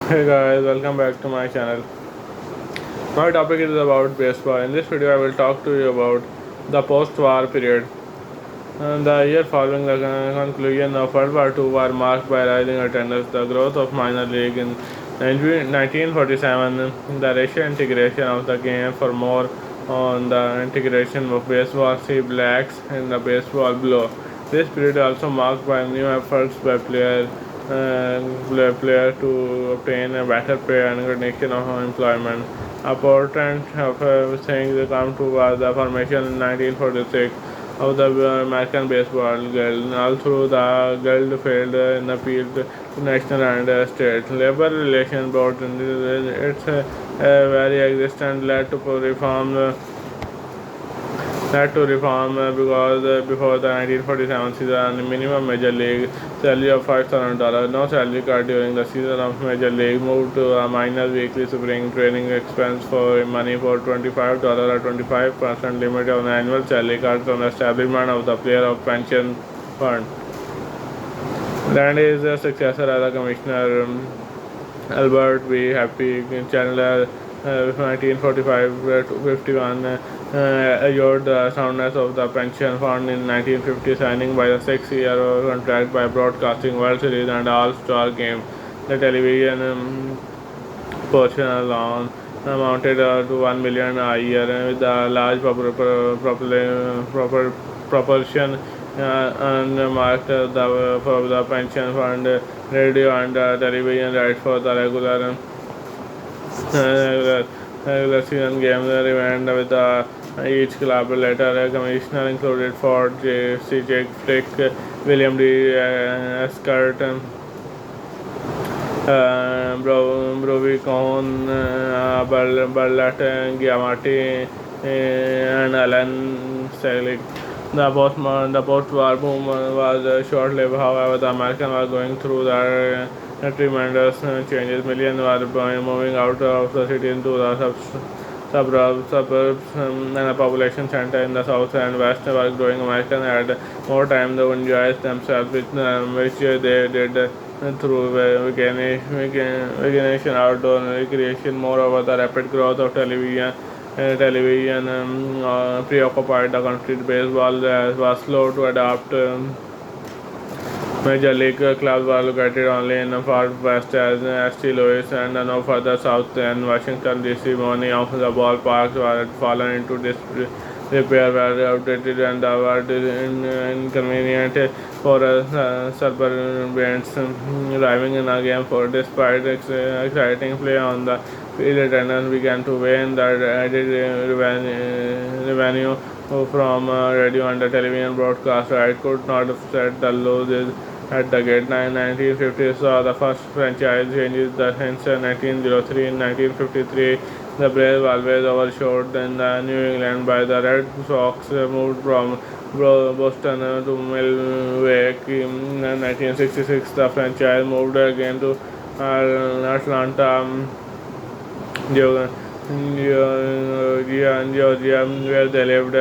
Hey guys, welcome back to my channel. My topic is about baseball. In this video, I will talk to you about the post-war period. The year following the conclusion of World War II were marked by rising attendance, the growth of minor league in 1947, the racial integration of the game for more on the integration of baseball, see blacks in the baseball below. This period also marked by new efforts by player to obtain a better pay and recognition of employment. Important of things come to was the formation in 1946 of the American Baseball Guild. Although the guild failed in appeal to national and state, labor relations brought in its very existence led to reform because before the 1947 season, minimum major league salary of $5,000, no salary cut during the season of major league, moved to a minor weekly spring training expense for money for $25 or 25% limit on annual salary cuts on the establishment of the player of pension fund. Land is the successor as a commissioner. Albert V. Happy Chandler, 1945 to 51, assured the soundness of the pension fund in 1950, signing by the 6-year contract by broadcasting World Series and All-Star Game. The television portion alone amounted to 1 million a year, with a large proportion unmarked for the pension fund, radio and television rights for the regular, regular season games remained with each club. Later, commissioner included Ford, C. Jake Flick, William D. Escart, Brovie Cohn, Bartlett, Giamatti, and Alan Selig. The post-war boom was short-lived. However, the Americans were going through their tremendous changes. Millions were moving out of the city into the suburbs, and the population center in the south and west were growing. Americans had more time to enjoy themselves, which they did through veganation, outdoor recreation. Moreover, the rapid growth of television preoccupied the country. Baseball was slow to adapt. Major league clubs were located only in the far west as St. Louis and no further south than Washington D.C. Many of the ballparks had fallen into disrepair, were outdated, and were inconvenient for suburbans arriving in a game. For despite exciting play on the field, attendance began to wane. The added revenue from radio and television broadcast rights could not offset the losses at the gate. 1950 saw the first franchise changes, the since 1903. In 1953, the Braves, always overshadowed in the New England by the Red Sox, moved from Boston to Milwaukee. In 1966, the franchise moved again to Atlanta, Georgia, where they lived,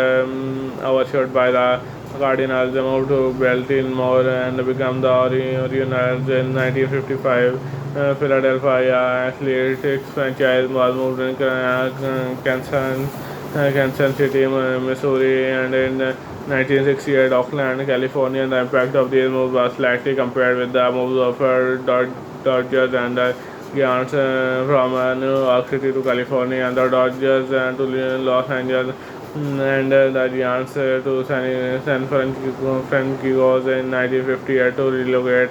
overshadowed by the Cardinals. They moved to Baltimore and became the Orioles in 1955. Philadelphia Athletics franchise was moved in Kansas City, Missouri, and in 1968 Oakland, California. The impact of these moves was slightly compared with the moves of Dodgers and Giants from New York City to California, and the Dodgers to Los Angeles, and the Giants to San Francisco in 1958 to relocate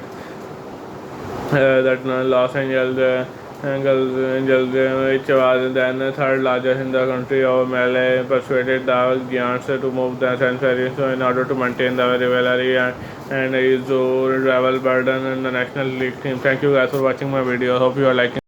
that Los Angeles Angels, which was then third largest in the country of Malay, persuaded the Giants to move the San Francisco in order to maintain the rivalry and ease the travel burden in the National League team. Thank you guys for watching my video. Hope you are liking.